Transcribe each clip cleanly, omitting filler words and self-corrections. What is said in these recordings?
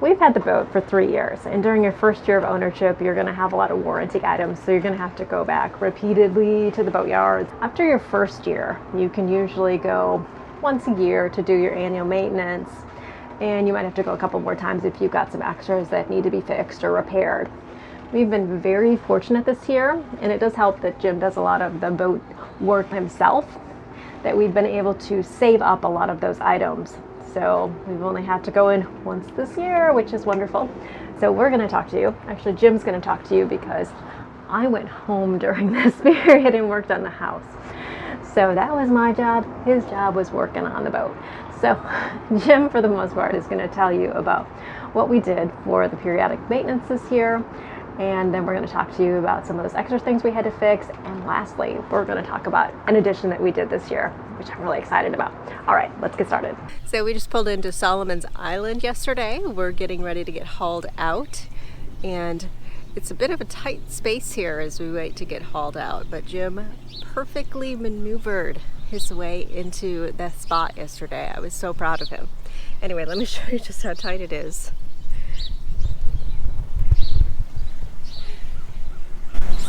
We've had the boat for 3 years, and during your first year of ownership, you're going to have a lot of warranty items, so you're going to have to go back repeatedly to the boatyard. After your first year, you can usually go once a year to do your annual maintenance, and you might have to go a couple more times if you've got some extras that need to be fixed or repaired. We've been very fortunate this year, and it does help that Jim does a lot of the boat work himself, that we've been able to save up a lot of those items. So we've only had to go in once this year, which is wonderful. So we're going to talk to you. Actually, Jim's going to talk to you because I went home during this period and worked on the house. So that was my job. His job was working on the boat. So Jim, for the most part, is going to tell you about what we did for the periodic maintenance this year. And then we're going to talk to you about some of those extra things we had to fix. And lastly, we're going to talk about an addition that we did this year, which I'm really excited about. All right, let's get started. So we just pulled into Solomon's Island yesterday. We're getting ready to get hauled out. And it's a bit of a tight space here as we wait to get hauled out. But Jim perfectly maneuvered his way into the spot yesterday. I was so proud of him. Anyway, let me show you just how tight it is.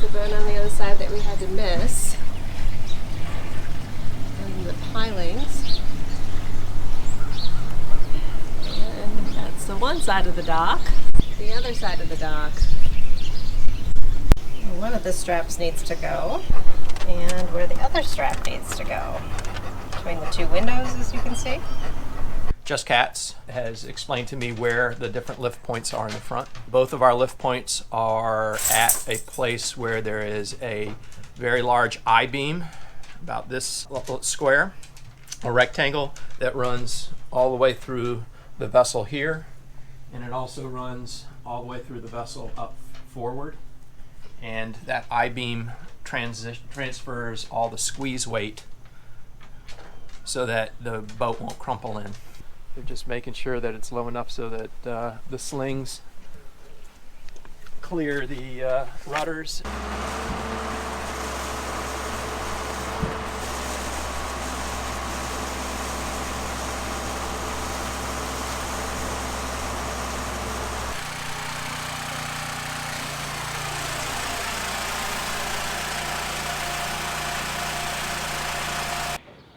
The bone on the other side that we had to miss, and the pilings, and that's the one side of the dock. The other side of the dock, one of the straps needs to go, and where the other strap needs to go, between the two windows, as you can see. Just Cats has explained to me where the different lift points are in the front. Both of our lift points are at a place where there is a very large I-beam, about this square, a rectangle that runs all the way through the vessel here, and it also runs all the way through the vessel up forward. And that I-beam transfers all the squeeze weight so that the boat won't crumple in. They're just making sure that it's low enough so that the slings clear the rudders.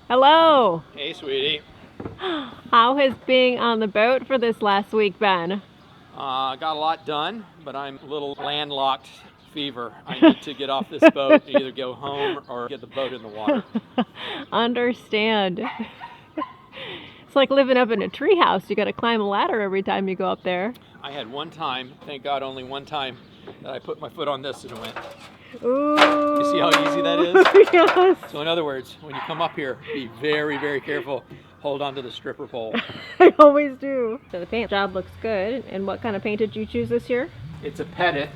Hello. Hey, sweetie. How has being on the boat for this last week been? Got a lot done, but I'm a little landlocked fever. I need to get off this boat and either go home or get the boat in the water. Understand. It's like living up in a treehouse. You got to climb a ladder every time you go up there. I had one time, thank God only one time, that I put my foot on this and it went. Ooh. You see how easy that is? Yes. So in other words, when you come up here, be very, very careful. Hold on to the stripper pole. I always do. So the paint job looks good. And what kind of paint did you choose this year? It's a pettit.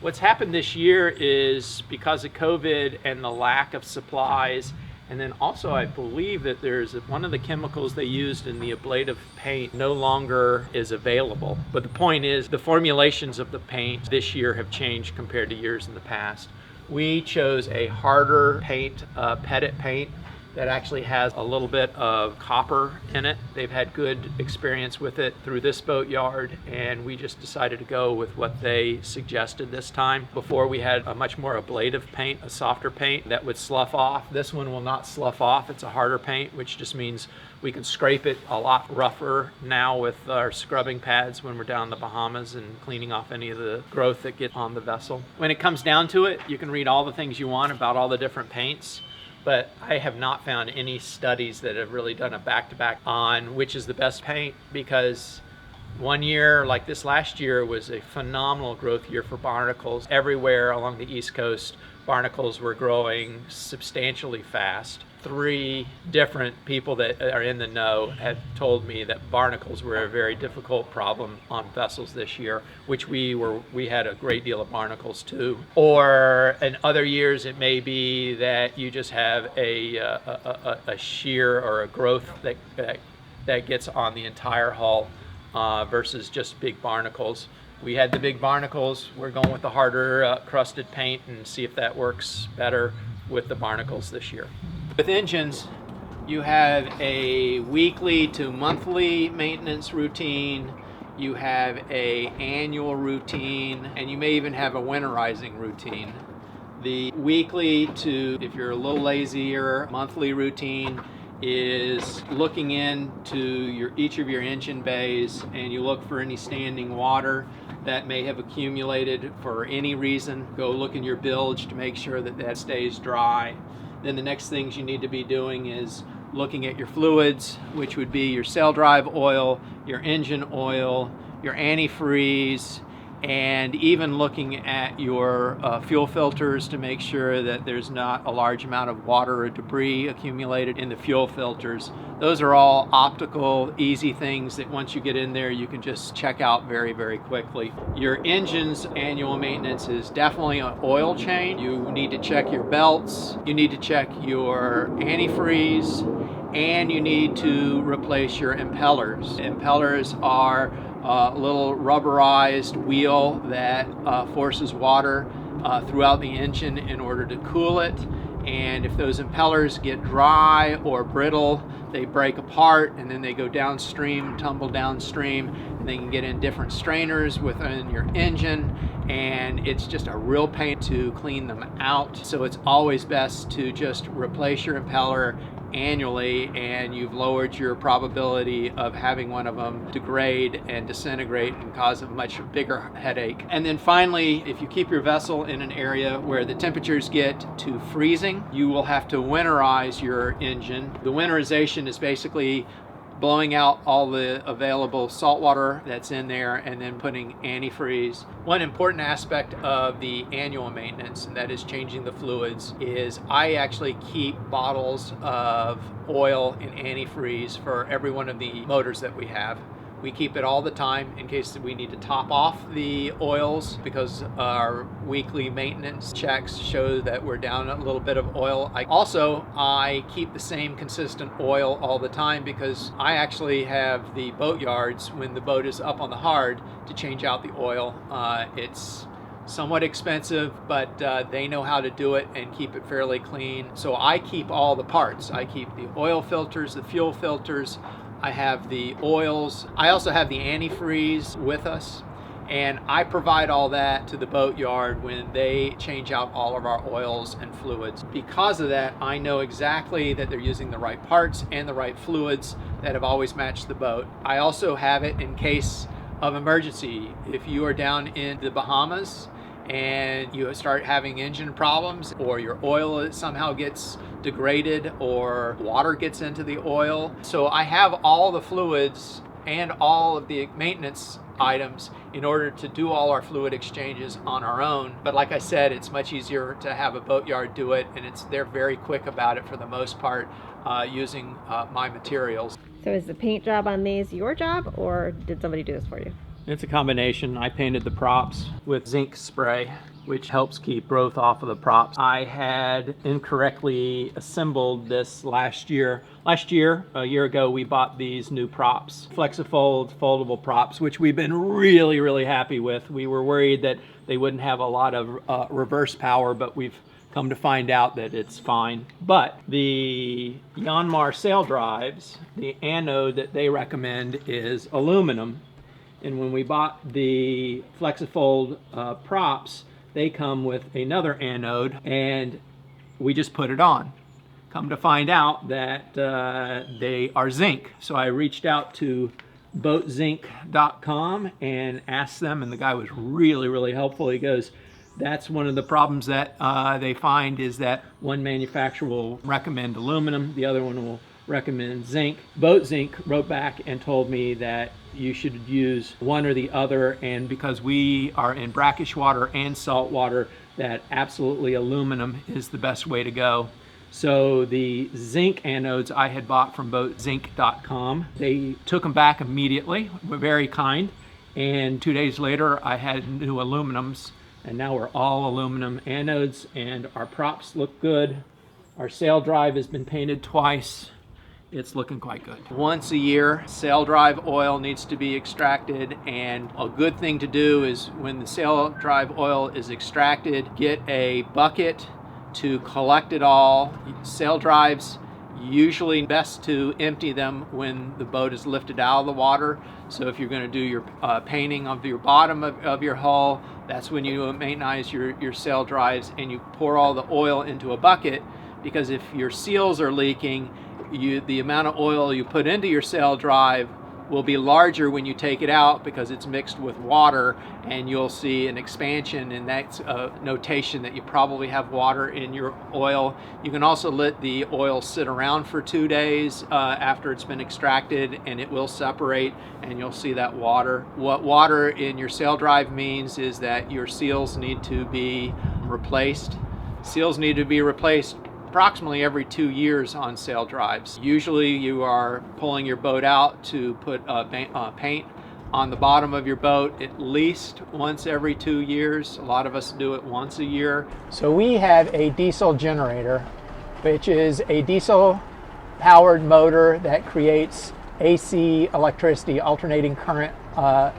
What's happened this year is because of COVID and the lack of supplies, and then also I believe that there's one of the chemicals they used in the ablative paint no longer is available. But the point is the formulations of the paint this year have changed compared to years in the past. We chose a harder paint, pettit paint, that actually has a little bit of copper in it. They've had good experience with it through this boatyard, and we just decided to go with what they suggested this time. Before we had a much more ablative paint, a softer paint that would slough off. This one will not slough off. It's a harder paint, which just means we can scrape it a lot rougher now with our scrubbing pads when we're down in the Bahamas and cleaning off any of the growth that gets on the vessel. When it comes down to it, you can read all the things you want about all the different paints. But I have not found any studies that have really done a back-to-back on which is the best paint, because one year, like this last year, was a phenomenal growth year for barnacles. Everywhere along the East Coast, barnacles were growing substantially fast. 3 different people that are in the know have told me that barnacles were a very difficult problem on vessels this year, which we had a great deal of barnacles too. Or in other years, it may be that you just have a shear or a growth that gets on the entire hull versus just big barnacles. We had the big barnacles. We're going with the harder crusted paint and see if that works better with the barnacles this year. With engines, you have a weekly to monthly maintenance routine you have a annual routine, and you may even have a winterizing routine. The weekly to, if you're a little lazier, monthly routine is looking into each of your engine bays, and you look for any standing water that may have accumulated for any reason. Go look in your bilge to make sure that that stays dry. Then the next things you need to be doing is looking at your fluids, which would be your sail drive oil, your engine oil, your antifreeze, and even looking at your fuel filters to make sure that there's not a large amount of water or debris accumulated in the fuel filters. Those are all optical, easy things that once you get in there, you can just check out very, very quickly. Your engine's annual maintenance is definitely an oil change. You need to check your belts, you need to check your antifreeze, and you need to replace your impellers. Impellers are a little rubberized wheel that forces water throughout the engine in order to cool it. And if those impellers get dry or brittle, they break apart and then they go downstream, tumble downstream, and they can get in different strainers within your engine, and it's just a real pain to clean them out. So it's always best to just replace your impeller annually, and you've lowered your probability of having one of them degrade and disintegrate and cause a much bigger headache. And then finally, if you keep your vessel in an area where the temperatures get to freezing, you will have to winterize your engine. The winterization is basically blowing out all the available salt water that's in there and then putting antifreeze. One important aspect of the annual maintenance, and that is changing the fluids, is I actually keep bottles of oil and antifreeze for every one of the motors that we have. We keep it all the time in case we need to top off the oils, because our weekly maintenance checks show that we're down a little bit of oil. I keep the same consistent oil all the time, because I actually have the boat yards, when the boat is up on the hard, to change out the oil. It's somewhat expensive, but they know how to do it and keep it fairly clean. So I keep all the parts. I keep the oil filters, the fuel filters, I have the oils. I also have the antifreeze with us, and I provide all that to the boat yard when they change out all of our oils and fluids. Because of that, I know exactly that they're using the right parts and the right fluids that have always matched the boat. I also have it in case of emergency. If you are down in the Bahamas and you start having engine problems, or your oil somehow gets degraded, or water gets into the oil. So I have all the fluids and all of the maintenance items in order to do all our fluid exchanges on our own. But like I said, it's much easier to have a boatyard do it, and they're very quick about it for the most part, using my materials. So is the paint job on these your job, or did somebody do this for you? It's a combination. I painted the props with zinc spray, which helps keep growth off of the props. I had incorrectly assembled this last year. A year ago, we bought these new props, Flexifold foldable props, which we've been really, really happy with. We were worried that they wouldn't have a lot of reverse power, but we've come to find out that it's fine. But the Yanmar sail drives, the anode that they recommend is aluminum. And when we bought the Flexifold props, they come with another anode, and we just put it on. Come to find out that they are zinc. So I reached out to boatzinc.com and asked them, and the guy was really, really helpful. He goes, that's one of the problems that they find, is that one manufacturer will recommend aluminum, the other one will recommend zinc. BoatZinc wrote back and told me that you should use one or the other, and because we are in brackish water and salt water, that absolutely aluminum is the best way to go. So the zinc anodes I had bought from boatzinc.com, they took them back immediately, were very kind, and 2 days later I had new aluminums, and now we're all aluminum anodes, and our props look good. Our sail drive has been painted twice. It's looking quite good. Once a year, sail drive oil needs to be extracted, and a good thing to do is when the sail drive oil is extracted, get a bucket to collect it all. Sail drives Usually best to empty them when the boat is lifted out of the water. So if you're going to do your painting of your bottom of your hull, that's when you maintenance your sail drives, and you pour all the oil into a bucket, because if your seals are leaking, the amount of oil you put into your sail drive will be larger when you take it out, because it's mixed with water, and you'll see an expansion, and that's a notation that you probably have water in your oil. You can also let the oil sit around for 2 days after it's been extracted, and it will separate, and you'll see that water. What water in your sail drive means is that your seals need to be replaced. Seals need to be replaced approximately every 2 years on sail drives. Usually you are pulling your boat out to put paint on the bottom of your boat at least once every 2 years. A lot of us do it once a year. So we have a diesel generator, which is a diesel powered motor that creates AC electricity, alternating current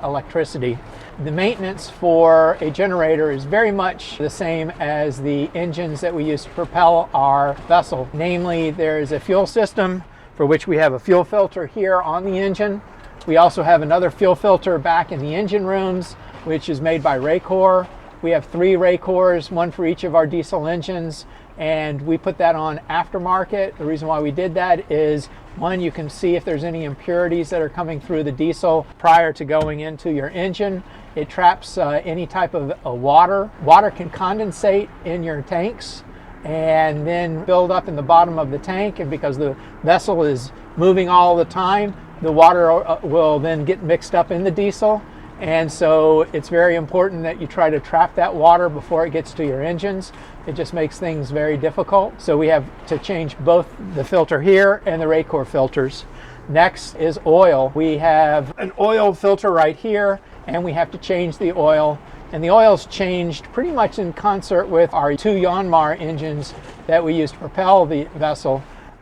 electricity. The maintenance for a generator is very much the same as the engines that we use to propel our vessel. Namely, there is a fuel system for which we have a fuel filter here on the engine. We also have another fuel filter back in the engine rooms, which is made by Racor. We have 3 Racors, one for each of our diesel engines, and we put that on aftermarket. The reason why we did that is, one, you can see if there's any impurities that are coming through the diesel prior to going into your engine. It traps any type of water. Water can condensate in your tanks and then build up in the bottom of the tank, and because the vessel is moving all the time, the water will then get mixed up in the diesel. And so it's very important that you try to trap that water before it gets to your engines. It just makes things very difficult. So we have to change both the filter here and the Racor filters. Next is oil. We have an oil filter right here, and we have to change the oil. And the oil's changed pretty much in concert with our 2 Yanmar engines that we use to propel the vessel.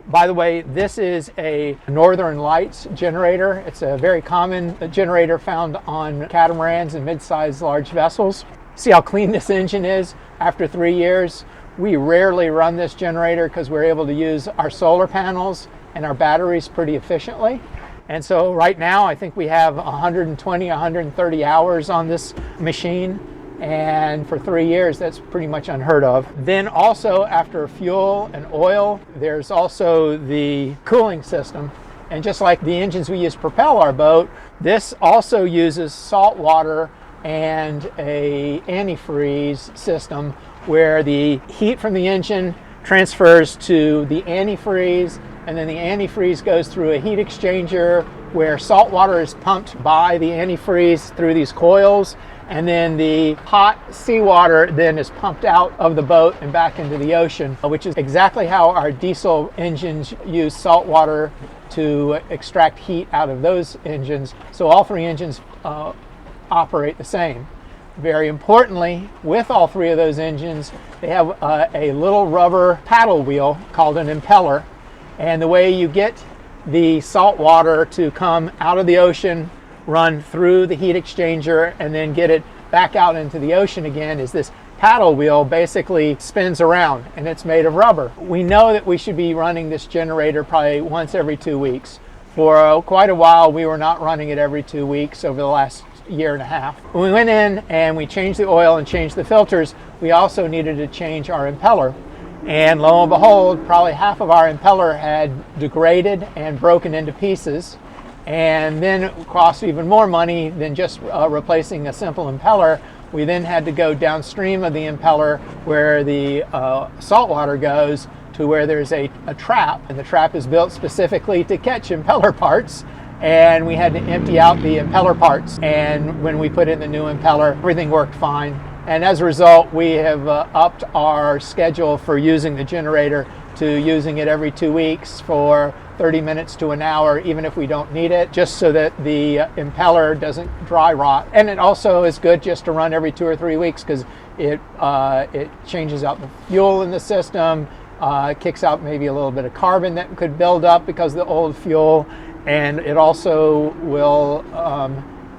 By the way, this is a Northern Lights generator. It's a very common generator found on catamarans and mid-sized large vessels. See how clean this engine is after 3 years? We rarely run this generator because we're able to use our solar panels and our batteries pretty efficiently. And so right now I think we have 120, 130 hours on this machine. And for 3 years, that's pretty much unheard of. Then also, after fuel and oil, there's also the cooling system. And just like the engines we use to propel our boat, this also uses salt water and a antifreeze system where the heat from the engine transfers to the antifreeze, and then the antifreeze goes through a heat exchanger where salt water is pumped by the antifreeze through these coils, and then the hot seawater then is pumped out of the boat and back into the ocean, which is exactly how our diesel engines use salt water to extract heat out of those engines. So all 3 engines operate the same. Very importantly, with all 3 of those engines, they have a little rubber paddle wheel called an impeller. And the way you get the salt water to come out of the ocean, run through the heat exchanger, and then get it back out into the ocean again is this paddle wheel basically spins around, and it's made of rubber. We know that we should be running this generator probably once every 2 weeks. For quite a while, we were not running it every 2 weeks over the last year and a half. When we went in and we changed the oil and changed the filters, we also needed to change our impeller. And lo and behold, probably half of our impeller had degraded and broken into pieces. And then it cost even more money than just replacing a simple impeller. We then had to go downstream of the impeller where the salt water goes to where there's a trap. And the trap is built specifically to catch impeller parts. And we had to empty out the impeller parts. And when we put in the new impeller, everything worked fine. And as a result, we have upped our schedule for using the generator to using it every 2 weeks for 30 minutes to an hour, even if we don't need it, just so that the impeller doesn't dry rot. And it also is good just to run every 2 or 3 weeks because it changes out the fuel in the system, kicks out maybe a little bit of carbon that could build up because of the old fuel, and it also will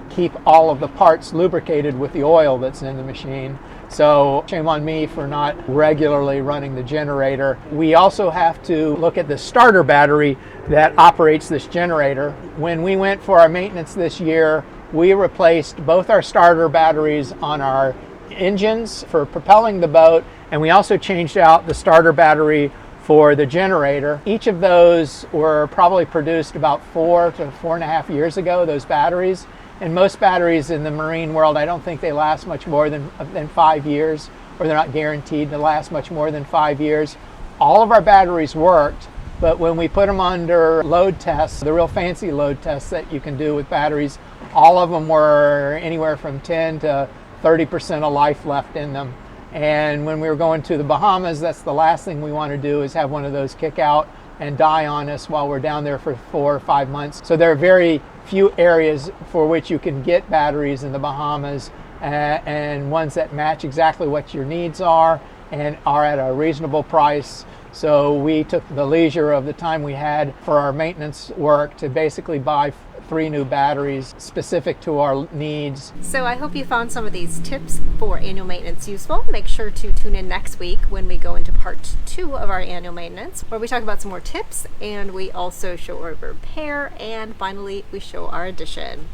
keep all of the parts lubricated with the oil that's in the machine. So shame on me for not regularly running the generator. We also have to look at the starter battery that operates this generator. When we went for our maintenance this year, we replaced both our starter batteries on our engines for propelling the boat, and we also changed out the starter battery for the generator. Each of those were probably produced about 4 to 4.5 years ago, those batteries. And most batteries in the marine world, I don't think they last much more than 5 years, or they're not guaranteed to last much more than 5 years. All of our batteries worked, but when we put them under load tests, the real fancy load tests that you can do with batteries, all of them were anywhere from 10 to 30% of life left in them. And when we were going to the Bahamas, that's the last thing we want to do, is have one of those kick out and die on us while we're down there for 4 or 5 months. So there are very few areas for which you can get batteries in the Bahamas, and ones that match exactly what your needs are and are at a reasonable price. So we took the leisure of the time we had for our maintenance work to basically buy 3 new batteries specific to our needs. So I hope you found some of these tips for annual maintenance useful. Make sure to tune in next week when we go into part 2 of our annual maintenance, where we talk about some more tips, and we also show our repair, and finally we show our addition.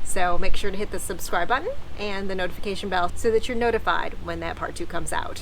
So make sure to hit the subscribe button and the notification bell so that you're notified when that part 2 comes out.